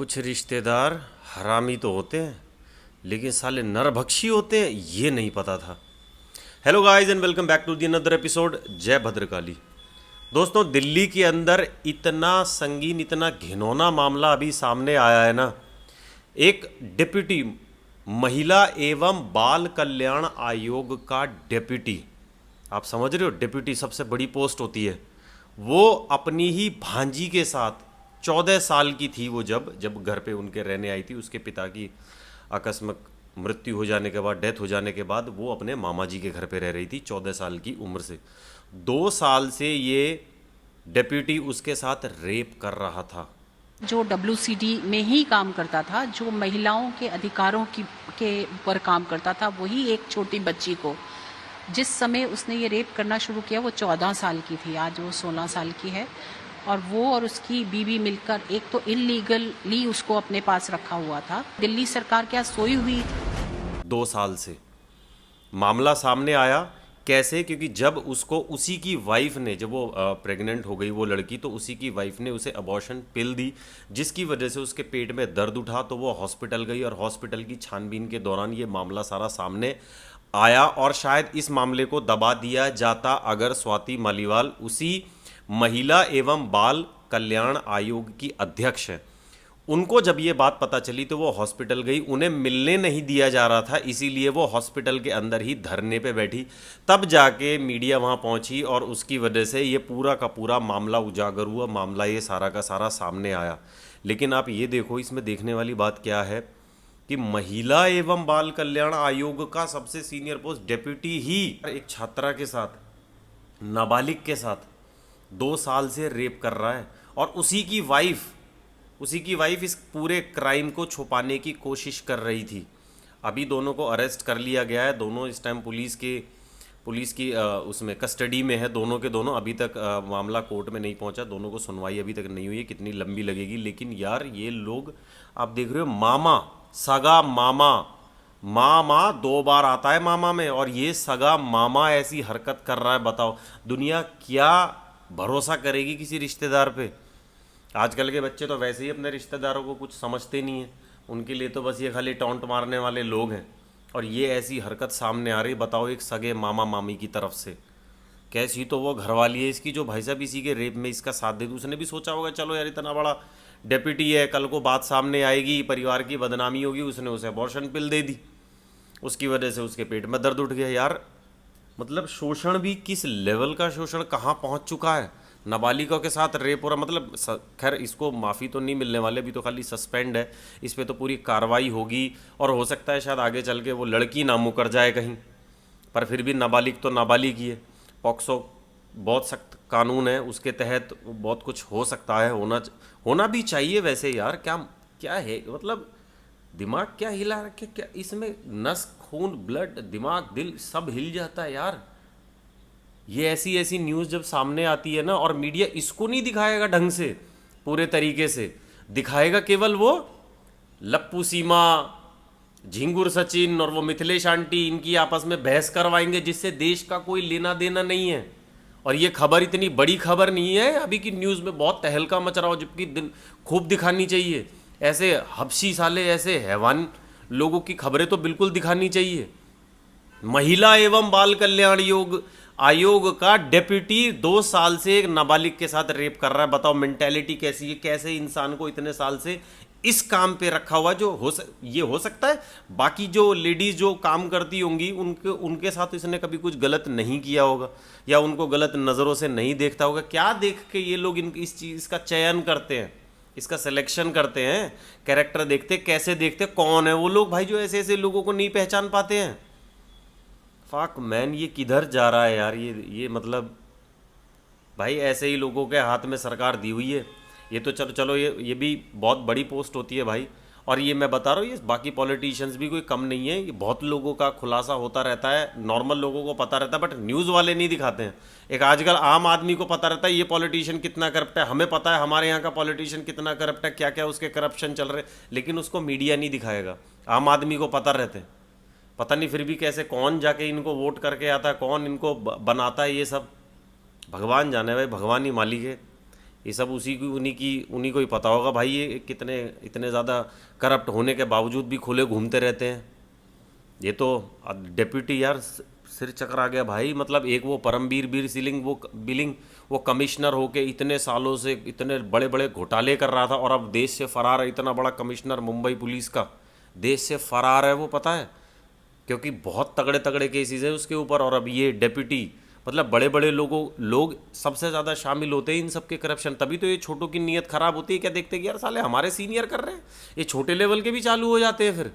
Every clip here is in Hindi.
कुछ रिश्तेदार हरामी तो होते हैं लेकिन साले नरभक्षी होते हैं, ये नहीं पता था। Hello guys and welcome back to the another episode Jai Bhadrakali. दोस्तों, दिल्ली के अंदर इतना संगीन, इतना घिनौना मामला अभी सामने आया है ना। एक डिप्टी महिला एवं बाल कल्याण आयोग का डिप्टी, आप समझ रहे हो, डिप्टी सबसे बड़ी पोस्ट होती है। वो अपनी ही भांजी के साथ 14 साल की थी वो, जब घर पे उनके रहने आई थी। उसके पिता की आकस्मिक मृत्यु हो जाने के बाद, डेथ हो जाने के बाद वो अपने मामा जी के घर पे रह रही थी 14 साल की उम्र से। 2 साल से ये डिप्टी उसके साथ रेप कर रहा था। जो WCD में ही काम करता था, जो महिलाओं के अधिकारों के ऊपर काम करता था, वही एक छोटी बच्ची को जिस समय उसने ये रेप करना शुरू किया वो 14 साल की थी। आज वो 16 साल की है। और वो और उसकी बीवी मिलकर एक तो इलीगली उसको अपने पास रखा हुआ था। दिल्ली सरकार क्या सोई हुई? 2 साल से मामला सामने आया कैसे? क्योंकि जब उसको उसी की वाइफ ने, जब वो प्रेग्नेंट हो गई वो लड़की, तो उसी की वाइफ ने उसे अबॉर्शन पिल दी, जिसकी वजह से उसके पेट में दर्द उठा, तो वो हॉस्पिटल गई। और हॉस्पिटल की छानबीन के दौरान ये मामला सारा सामने आया। और शायद इस मामले को दबा दिया जाता अगर स्वाति मालीवाल, उसी महिला एवं बाल कल्याण आयोग की अध्यक्ष है, उनको जब ये बात पता चली तो वो हॉस्पिटल गई। उन्हें मिलने नहीं दिया जा रहा था, इसीलिए वो हॉस्पिटल के अंदर ही धरने पे बैठी। तब जाके मीडिया वहाँ पहुँची और उसकी वजह से ये पूरा का पूरा मामला उजागर हुआ, मामला ये सारा का सारा सामने आया। लेकिन आप ये देखो, इसमें देखने वाली बात क्या है कि महिला एवं बाल कल्याण आयोग का सबसे सीनियर पोस्ट डिप्टी ही एक छात्रा के साथ, नाबालिग के साथ 2 साल से रेप कर रहा है। और उसी की वाइफ इस पूरे क्राइम को छुपाने की कोशिश कर रही थी। अभी दोनों को अरेस्ट कर लिया गया है। दोनों इस टाइम पुलिस की उसमें कस्टडी में है, दोनों के दोनों। अभी तक मामला कोर्ट में नहीं पहुंचा, दोनों को सुनवाई अभी तक नहीं हुई है, कितनी लंबी लगेगी। लेकिन यार ये लोग, आप देख रहे हो, मामा, सगा मामा, मामा 2 बार आता है मामा में, और ये सगा मामा ऐसी हरकत कर रहा है। बताओ दुनिया क्या भरोसा करेगी किसी रिश्तेदार पे? आजकल के बच्चे तो वैसे ही अपने रिश्तेदारों को कुछ समझते नहीं हैं, उनके लिए तो बस ये खाली टॉन्ट मारने वाले लोग हैं। और ये ऐसी हरकत सामने आ रही, बताओ, एक सगे मामा मामी की तरफ से। कैसी तो वो घरवाली है इसकी, जो भाई साहब इसी के रेप में इसका साथ दे दी। उसने भी सोचा होगा चलो यार इतना बड़ा डिप्टी है, कल को बात सामने आएगी, परिवार की बदनामी होगी, उसने उसे अबॉर्शन पिल दे दी, उसकी वजह से उसके पेट में दर्द उठ गया। यार मतलब शोषण भी किस लेवल का शोषण कहाँ पहुँच चुका है। नाबालिगों के साथ रेप हो रहा, मतलब खैर इसको माफ़ी तो नहीं मिलने वाले, अभी तो खाली सस्पेंड है, इस पर तो पूरी कार्रवाई होगी। और हो सकता है शायद आगे चल के वो लड़की ना मुकर जाए कहीं, पर फिर भी नाबालिग तो नाबालिग ही है। पॉक्सो बहुत सख्त कानून है, उसके तहत बहुत कुछ हो सकता है, होना भी चाहिए वैसे। यार क्या क्या है, मतलब दिमाग क्या हिला रखे, क्या इसमें नस खून ब्लड दिमाग दिल सब हिल जाता है यार। ये ऐसी ऐसी न्यूज़ जब सामने आती है ना, और मीडिया इसको नहीं दिखाएगा ढंग से, पूरे तरीके से दिखाएगा केवल वो लप्पू सीमा, झिंगुर सचिन और वो मिथिलेश आंटी, इनकी आपस में बहस करवाएंगे, जिससे देश का कोई लेना देना नहीं है। और ये खबर इतनी बड़ी खबर नहीं है अभी की न्यूज़ में बहुत तहलका मच रहा हो, जबकि दिन खूब दिखानी चाहिए। ऐसे हबशी साले, ऐसे हैवान लोगों की खबरें तो बिल्कुल दिखानी चाहिए। महिला एवं बाल कल्याण आयोग का डिप्टी 2 साल से एक नाबालिग के साथ रेप कर रहा है। बताओ मेंटेलिटी कैसी है, कैसे इंसान को इतने साल से इस काम पे रखा हुआ। ये हो सकता है बाकी जो लेडीज जो काम करती होंगी उनके साथ इसने कभी कुछ गलत नहीं किया होगा, या उनको गलत नज़रों से नहीं देखता होगा। क्या देख के ये लोग इस चीज़ का चयन करते हैं, इसका सिलेक्शन करते हैं, कैरेक्टर देखते, कैसे देखते, कौन है वो लोग भाई जो ऐसे ऐसे लोगों को नहीं पहचान पाते हैं। फाक मैन, ये किधर जा रहा है यार? ये मतलब भाई ऐसे ही लोगों के हाथ में सरकार दी हुई है। ये तो चलो चलो, ये भी बहुत बड़ी पोस्ट होती है भाई। और ये मैं बता रहा हूँ, ये बाकी पॉलिटिशियंस भी कोई कम नहीं है, ये बहुत लोगों का खुलासा होता रहता है, नॉर्मल लोगों को पता रहता है, बट न्यूज़ वाले नहीं दिखाते हैं। एक आजकल आम आदमी को पता रहता है ये पॉलिटिशियन कितना करप्ट है, हमें पता है हमारे यहाँ का पॉलिटिशियन कितना करप्ट है, क्या क्या उसके करप्शन चल रहे, लेकिन उसको मीडिया नहीं दिखाएगा। आम आदमी को पता रहते हैं, पता नहीं फिर भी कैसे कौन जाके इनको वोट करके आता है, कौन इनको बनाता है, ये सब भगवान जाने भाई, भगवान ही मालिक है। ये सब उन्हीं को ही पता होगा भाई, ये कितने इतने ज़्यादा करप्ट होने के बावजूद भी खुले घूमते रहते हैं। ये तो डेप्यूटी यार सिर चकरा गया भाई। मतलब एक वो परमवीर बीर सिलिंग वो कमिश्नर होके इतने सालों से इतने बड़े बड़े घोटाले कर रहा था, और अब देश से फरार है। इतना बड़ा कमिश्नर मुंबई पुलिस का देश से फरार है, वो पता है, क्योंकि बहुत तगड़े तगड़े केसेस है उसके ऊपर। और अब ये डेप्यूटी, मतलब बड़े बड़े लोग सबसे ज़्यादा शामिल होते हैं इन सब के करप्शन। तभी तो ये छोटों की नीयत खराब होती है। क्या देखते कि यार साले हमारे सीनियर कर रहे हैं, ये छोटे लेवल के भी चालू हो जाते हैं। फिर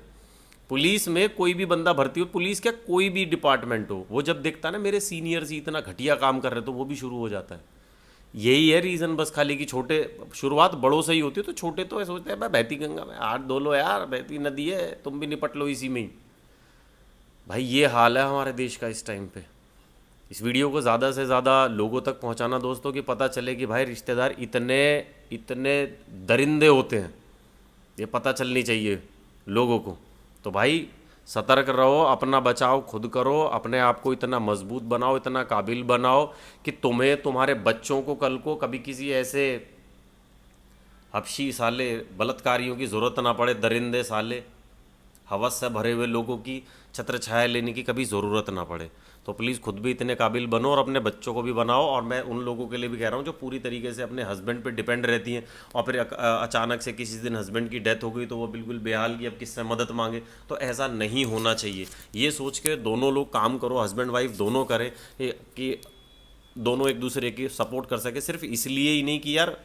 पुलिस में कोई भी बंदा भर्ती हो, पुलिस क्या कोई भी डिपार्टमेंट हो, वो जब देखता है ना मेरे सीनियर्स ही इतना घटिया काम कर रहे हैं, तो वो भी शुरू हो जाता है। यही है रीज़न बस खाली कि छोटे, शुरुआत बड़ों से ही होती है। तो छोटे तो ऐसे सोचते हैं भाई बहती गंगा में हाथ धो लो यार, बहती नदी है, तुम भी निपट लो इसी में ही। भाई ये हाल है हमारे देश का इस टाइम पे। इस वीडियो को ज़्यादा से ज़्यादा लोगों तक पहुंचाना दोस्तों, कि पता चले कि भाई रिश्तेदार इतने इतने दरिंदे होते हैं, ये पता चलनी चाहिए लोगों को। तो भाई सतर्क रहो, अपना बचाव खुद करो, अपने आप को इतना मजबूत बनाओ, इतना काबिल बनाओ कि तुम्हें तुम्हारे बच्चों को कल को कभी किसी ऐसे हबशी साले बलात्कारियों की ज़रूरत ना पड़े, दरिंदे साले हवस से भरे हुए लोगों की छत्र छाया लेने की कभी ज़रूरत ना पड़े। तो प्लीज़ खुद भी इतने काबिल बनो और अपने बच्चों को भी बनाओ। और मैं उन लोगों के लिए भी कह रहा हूँ जो पूरी तरीके से अपने हस्बैंड पे डिपेंड रहती हैं, और फिर अचानक से किसी दिन हस्बैंड की डेथ हो गई तो वो बिल्कुल बेहाल की अब किससे मदद मांगे। तो ऐसा नहीं होना चाहिए। ये सोच के दोनों लोग काम करो, हस्बैंड वाइफ दोनों करें, कि दोनों एक दूसरे की सपोर्ट कर सके। सिर्फ इसलिए ही नहीं कि यार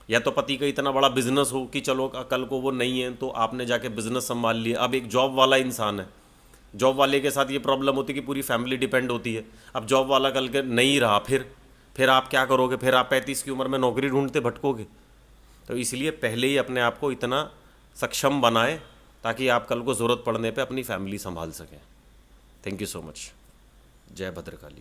या तो पति का इतना बड़ा बिजनेस हो कि चलो कल को वो नहीं है तो आपने जाके बिजनेस संभाल लिया। अब एक जॉब वाला इंसान है, जॉब वाले के साथ ये प्रॉब्लम होती है कि पूरी फैमिली डिपेंड होती है। अब जॉब वाला कल के नहीं रहा, फिर आप क्या करोगे? फिर आप 35 की उम्र में नौकरी ढूंढते भटकोगे। तो इसलिए पहले ही अपने आप को इतना सक्षम बनाएं ताकि आप कल को ज़रूरत पड़ने पे अपनी फैमिली संभाल सकें। Thank you so much. जय भद्रकाली।